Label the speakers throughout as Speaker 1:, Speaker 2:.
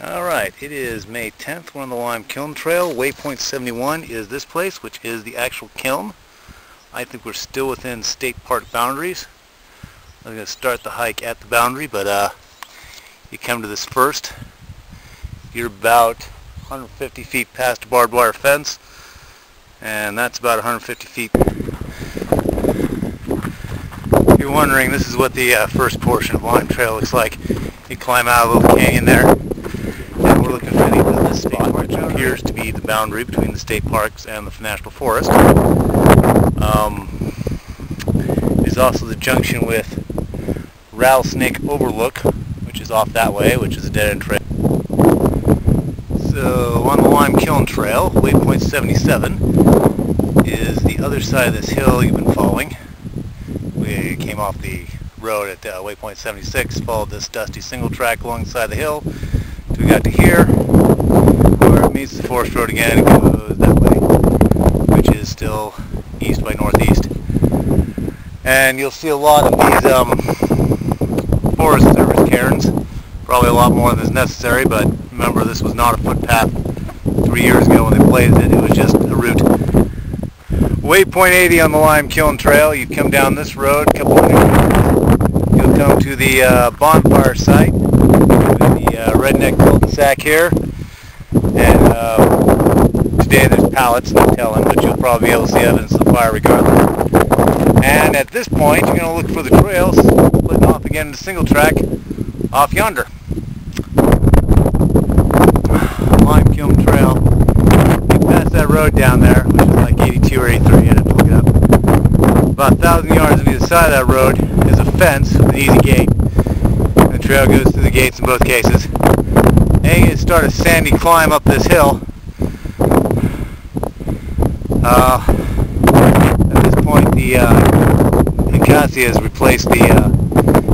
Speaker 1: Alright, it is May 10th. We're on the Lime Kiln Trail. Waypoint 71 is this place, which is the actual kiln. I think we're still within state park boundaries. I'm going to start the hike at the boundary, but you come to this first. You're about 150 feet past a barbed wire fence, and that's about 150 feet. If you're wondering, this is what the first portion of Lime Trail looks like. You climb out a little canyon there. And we're looking for this spot, which appears to be the boundary between the state parks and the national forest. It's also the junction with Rattlesnake Overlook, which is off that way, which is a dead-end trail. So on the Lime Kiln Trail, Waypoint 77 is the other side of this hill you've been following. We came off the road at Waypoint 76, followed this dusty single track alongside the hill. We got to here, where it meets the forest road again and goes that way, which is still east by northeast. And you'll see a lot of these Forest Service cairns, probably a lot more than is necessary, but remember this was not a footpath 3 years ago when they blazed it, it was just a route. Waypoint 80 on the Lime Kiln Trail, you come down this road a couple of minutes, you'll come to the bonfire site. Redneck cul-de-sac here, and today there's pallets, no telling, but you'll probably be able to see evidence of the fire regardless. And at this point you're going to look for the trails splitting off again into single track off yonder. Lime Kiln Trail. You pass that road down there, which is like 82 or 83, I'd have to look it up. About 1,000 yards on either side of that road is a fence with an easy gate. The trail goes through the gates in both cases. And you start a sandy climb up this hill. At this point, the acacia has replaced the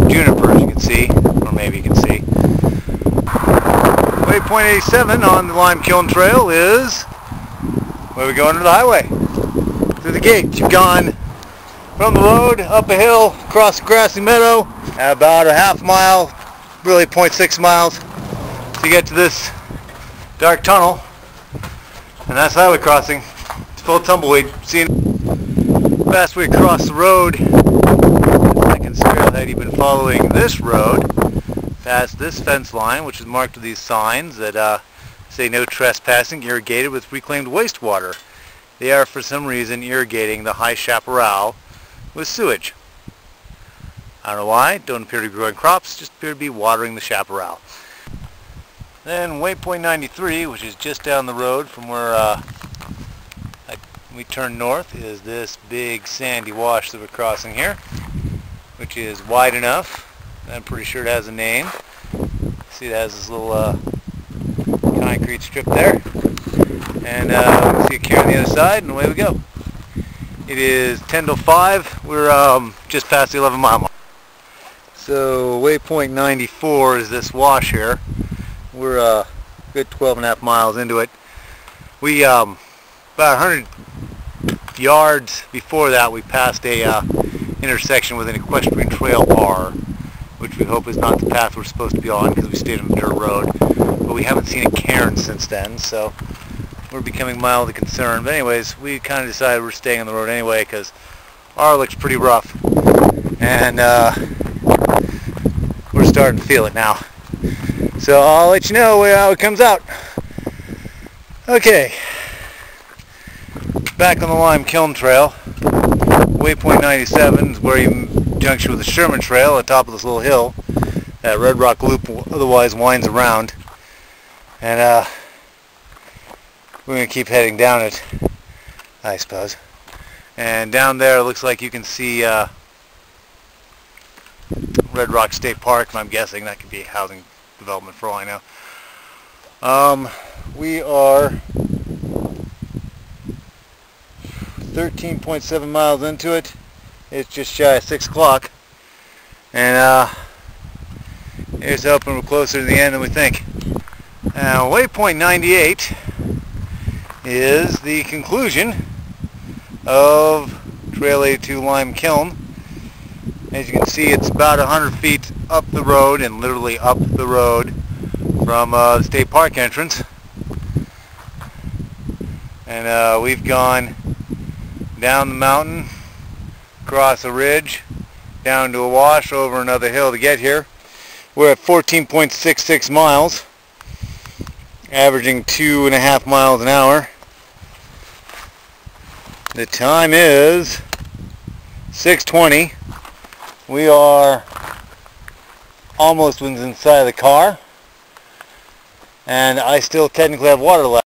Speaker 1: juniper, as you can see, or maybe you can see. Waypoint 87 on the Lime Kiln Trail is where we go under the highway. Through the gate. You've gone from the road, up a hill, across a grassy meadow, about a half mile, really 0.6 miles, to get to this dark tunnel, and that's highway crossing. It's full of tumbleweed. Seeing fast way across the road, the second trailhead, you've been following this road, past this fence line, which is marked with these signs that say no trespassing, irrigated with reclaimed wastewater. They are, for some reason, irrigating the high chaparral with sewage. I don't know why, don't appear to be growing crops, just appear to be watering the chaparral. Then Waypoint 93, which is just down the road from where we turn north, is this big sandy wash that we're crossing here, which is wide enough. I'm pretty sure it has a name. See, it has this little concrete strip there. And see a cairn on the other side, and away we go. It is 10 till 5. We're just past the 11 mile mark. So Waypoint 94 is this wash here. We're a good 12.5 miles into it. We about 100 yards before that we passed a intersection with an equestrian trail bar, which we hope is not the path we're supposed to be on because we stayed on the dirt road. But we haven't seen a cairn since then, so we're becoming mildly concerned. But anyways, we kind of decided we're staying on the road anyway because our looks pretty rough, and we're starting to feel it now. So I'll let you know how it comes out. Okay, back on the Lime Kiln Trail. Waypoint 97 is where you junction with the Sherman Trail at the top of this little hill. That Red Rock Loop otherwise winds around. And we're going to keep heading down it, I suppose. And down there it looks like you can see Red Rock State Park, and I'm guessing that could be housing development for all I know. We are 13.7 miles into it. It's just shy of 6 o'clock, and here's hoping we're closer to the end than we think. Now Waypoint 98 is the conclusion of Trail 82 Lime Kiln. As you can see, it's about 100 feet up the road, and literally up the road from the state park entrance, and we've gone down the mountain, across a ridge, down to a wash, over another hill to get here. We're at 14.66 miles, averaging 2.5 miles an hour. The time is 6:20. We are almost inside of the car, and I still technically have water left.